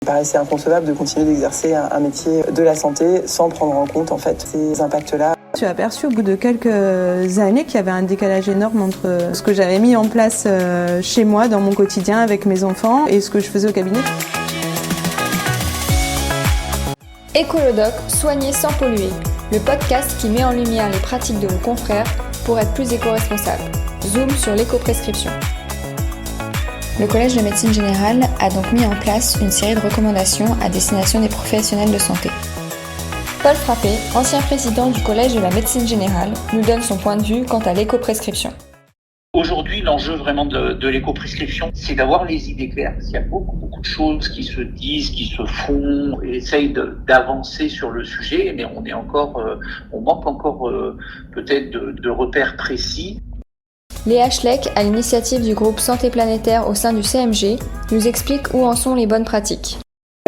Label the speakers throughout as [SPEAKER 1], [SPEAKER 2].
[SPEAKER 1] Il paraissait inconcevable de continuer d'exercer un métier de la santé sans prendre en compte en fait ces impacts-là.
[SPEAKER 2] J'ai aperçu au bout de quelques années qu'il y avait un décalage énorme entre ce que j'avais mis en place chez moi dans mon quotidien avec mes enfants et ce que je faisais au cabinet.
[SPEAKER 3] Écolodoc, soigner sans polluer, le podcast qui met en lumière les pratiques de vos confrères pour être plus éco-responsables. Zoom sur l'éco-prescription. Le Collège de médecine générale a donc mis en place une série de recommandations à destination des professionnels de santé. Paul Frappé, ancien président du Collège de la médecine générale, nous donne son point de vue quant à l'éco-prescription.
[SPEAKER 4] Aujourd'hui, l'enjeu vraiment de l'éco-prescription, c'est d'avoir les idées claires. Il y a beaucoup de choses qui se disent, qui se font, et essayent d'avancer sur le sujet, mais on manque encore peut-être de repères précis.
[SPEAKER 3] Léa Schleck, à l'initiative du groupe Santé Planétaire au sein du CMG, nous explique où en sont les bonnes pratiques.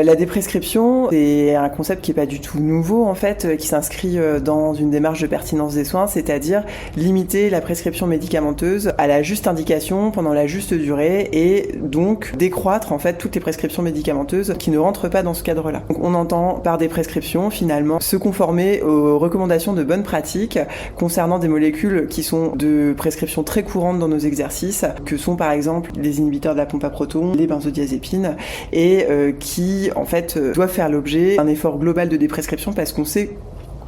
[SPEAKER 1] La déprescription, c'est un concept qui n'est pas du tout nouveau en fait, qui s'inscrit dans une démarche de pertinence des soins, c'est-à-dire limiter la prescription médicamenteuse à la juste indication pendant la juste durée et donc décroître en fait toutes les prescriptions médicamenteuses qui ne rentrent pas dans ce cadre-là. Donc on entend par des prescriptions finalement se conformer aux recommandations de bonnes pratiques concernant des molécules qui sont de prescription très courante dans nos exercices, que sont par exemple les inhibiteurs de la pompe à protons, les benzodiazépines et qui en fait doivent faire l'objet d'un effort global de déprescription parce qu'on sait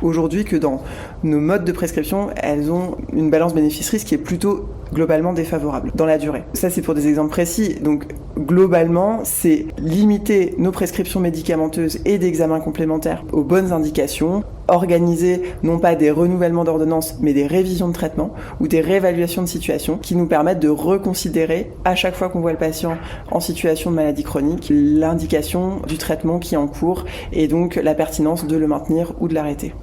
[SPEAKER 1] aujourd'hui que dans nos modes de prescription, elles ont une balance bénéfice-risque qui est plutôt globalement défavorable dans la durée. Ça, c'est pour des exemples précis. Donc, globalement, c'est limiter nos prescriptions médicamenteuses et d'examens complémentaires aux bonnes indications, organiser non pas des renouvellements d'ordonnances, mais des révisions de traitement ou des réévaluations de situation qui nous permettent de reconsidérer à chaque fois qu'on voit le patient en situation de maladie chronique, l'indication du traitement qui est en cours et donc la pertinence de le maintenir ou de l'arrêter.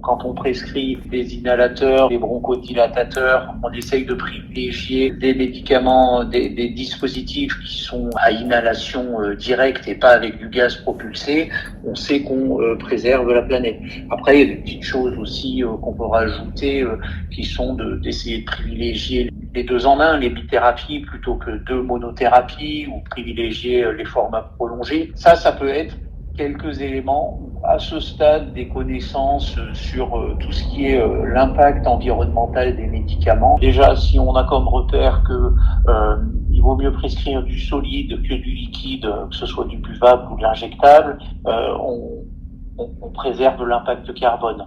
[SPEAKER 4] Quand on prescrit des inhalateurs, des bronchodilatateurs, on essaye de privilégier des médicaments, des dispositifs qui sont à inhalation directe et pas avec du gaz propulsé. On sait qu'on préserve la planète. Après, il y a des petites choses aussi qu'on peut rajouter qui sont d'essayer de privilégier les deux en un, les bithérapies plutôt que deux monothérapies ou privilégier les formats prolongés. Ça peut être quelques éléments à ce stade des connaissances sur tout ce qui est l'impact environnemental des médicaments. Déjà, si on a comme repère que il vaut mieux prescrire du solide que du liquide, que ce soit du buvable ou de l'injectable, on préserve l'impact carbone.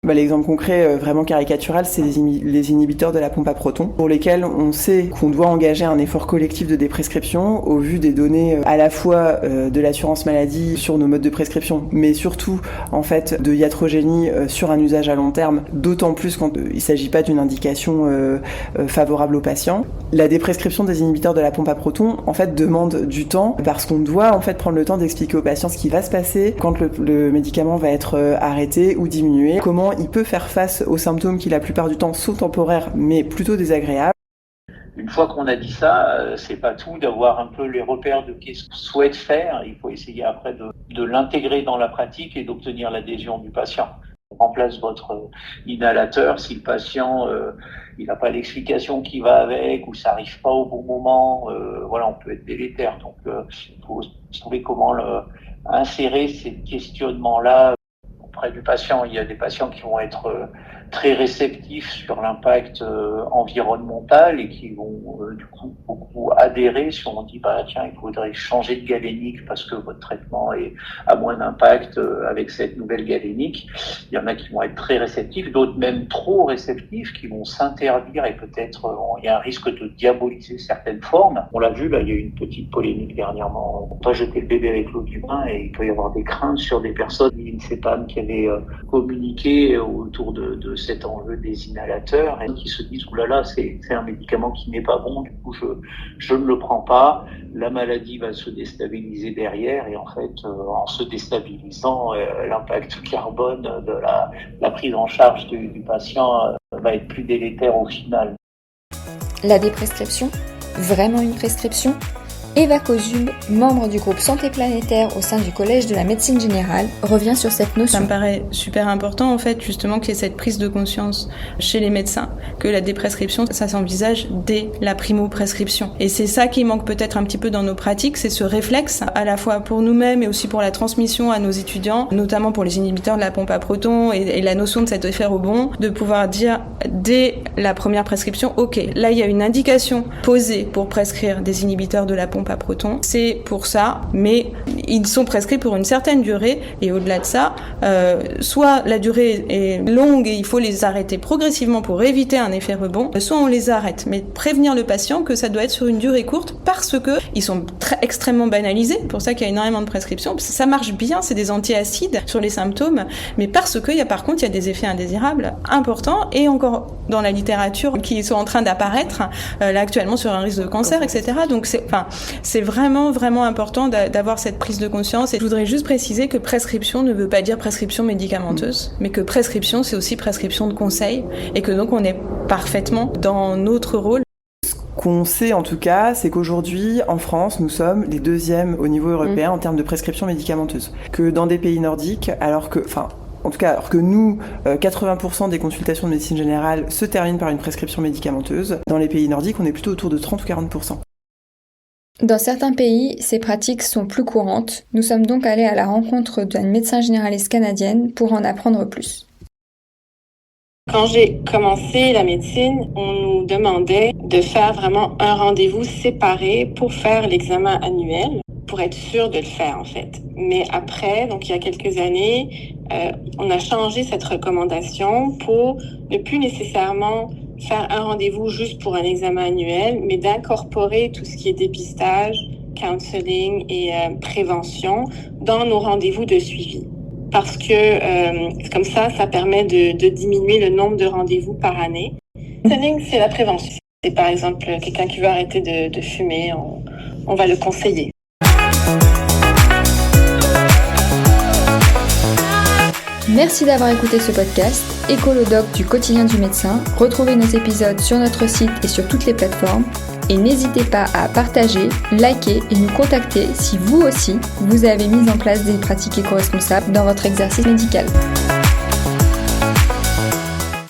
[SPEAKER 1] L'exemple concret vraiment caricatural, c'est les inhibiteurs de la pompe à protons, pour lesquels on sait qu'on doit engager un effort collectif de déprescription au vu des données à la fois de l'assurance maladie sur nos modes de prescription, mais surtout en fait de iatrogénie sur un usage à long terme, d'autant plus quand il ne s'agit pas d'une indication favorable aux patients. La déprescription des inhibiteurs de la pompe à protons en fait demande du temps parce qu'on doit en fait prendre le temps d'expliquer aux patients ce qui va se passer quand le médicament va être arrêté ou diminué, comment il peut faire face aux symptômes qui la plupart du temps sont temporaires mais plutôt désagréables.
[SPEAKER 4] Une fois qu'on a dit ça, c'est pas tout d'avoir un peu les repères de qu'est-ce qu'on souhaite faire. Il faut essayer après de l'intégrer dans la pratique et d'obtenir l'adhésion du patient. On remplace votre inhalateur si le patient il n'a pas l'explication qui va avec ou ça arrive pas au bon moment. On peut être délétère. Donc il faut trouver comment insérer ces questionnements-là auprès du patient. Il y a des patients qui vont être très réceptifs sur l'impact environnemental et qui vont du coup beaucoup adhérer si on dit tiens, il faudrait changer de galénique parce que votre traitement a moins d'impact avec cette nouvelle galénique. Il y en a qui vont être très réceptifs, d'autres même trop réceptifs qui vont s'interdire et peut-être il y a un risque de diaboliser certaines formes. On l'a vu, là il y a eu une petite polémique dernièrement. On ne peut pas jeter le bébé avec l'eau du bain et il peut y avoir des craintes sur des personnes, une CEPAM qui avait communiqué autour de cet enjeu des inhalateurs et qui se disent oulala, c'est un médicament qui n'est pas bon, du coup je ne le prends pas, la maladie va se déstabiliser derrière et en fait en se déstabilisant l'impact carbone de la prise en charge du patient va être plus délétère au final.
[SPEAKER 3] La déprescription ? Vraiment une prescription ? Eva Kozub, membre du groupe Santé Planétaire au sein du Collège de la Médecine Générale, revient sur cette notion.
[SPEAKER 2] Ça me paraît super important en fait justement qu'il y ait cette prise de conscience chez les médecins, que la déprescription, ça s'envisage dès la primo-prescription. Et c'est ça qui manque peut-être un petit peu dans nos pratiques, c'est ce réflexe, à la fois pour nous-mêmes et aussi pour la transmission à nos étudiants, notamment pour les inhibiteurs de la pompe à protons et la notion de cet effet rebond, de pouvoir dire dès la première prescription, ok, là il y a une indication posée pour prescrire des inhibiteurs de la pompe à protons, c'est pour ça, mais ils sont prescrits pour une certaine durée et au-delà de ça, soit la durée est longue et il faut les arrêter progressivement pour éviter un effet rebond, soit on les arrête, mais prévenir le patient que ça doit être sur une durée courte parce que ils sont extrêmement banalisés, pour ça qu'il y a énormément de prescriptions, ça marche bien, c'est des antiacides sur les symptômes, mais parce que par contre il y a des effets indésirables importants et encore dans la littérature qui sont en train d'apparaître là actuellement sur un risque de cancer, etc. Donc c'est vraiment important d'avoir cette prise de conscience. Et je voudrais juste préciser que prescription ne veut pas dire prescription médicamenteuse, mais que prescription, c'est aussi prescription de conseil, et que donc on est parfaitement dans notre rôle.
[SPEAKER 1] Ce qu'on sait en tout cas, c'est qu'aujourd'hui, en France, nous sommes les deuxièmes au niveau européen en termes de prescription médicamenteuse. Que dans des pays nordiques, alors que nous, 80% des consultations de médecine générale se terminent par une prescription médicamenteuse, dans les pays nordiques, on est plutôt autour de 30 ou 40%.
[SPEAKER 3] Dans certains pays, ces pratiques sont plus courantes. Nous sommes donc allés à la rencontre d'une médecin généraliste canadienne pour en apprendre plus.
[SPEAKER 5] Quand j'ai commencé la médecine, on nous demandait de faire vraiment un rendez-vous séparé pour faire l'examen annuel, pour être sûr de le faire en fait. Mais après, donc il y a quelques années, on a changé cette recommandation pour ne plus nécessairement faire un rendez-vous juste pour un examen annuel, mais d'incorporer tout ce qui est dépistage, counseling et prévention dans nos rendez-vous de suivi. Parce que comme ça permet de diminuer le nombre de rendez-vous par année. Le counseling, c'est la prévention. C'est par exemple quelqu'un qui veut arrêter de fumer, on va le conseiller.
[SPEAKER 3] Merci d'avoir écouté ce podcast, Écolodoc du quotidien du médecin. Retrouvez nos épisodes sur notre site et sur toutes les plateformes. Et n'hésitez pas à partager, liker et nous contacter si vous aussi, vous avez mis en place des pratiques éco-responsables dans votre exercice médical.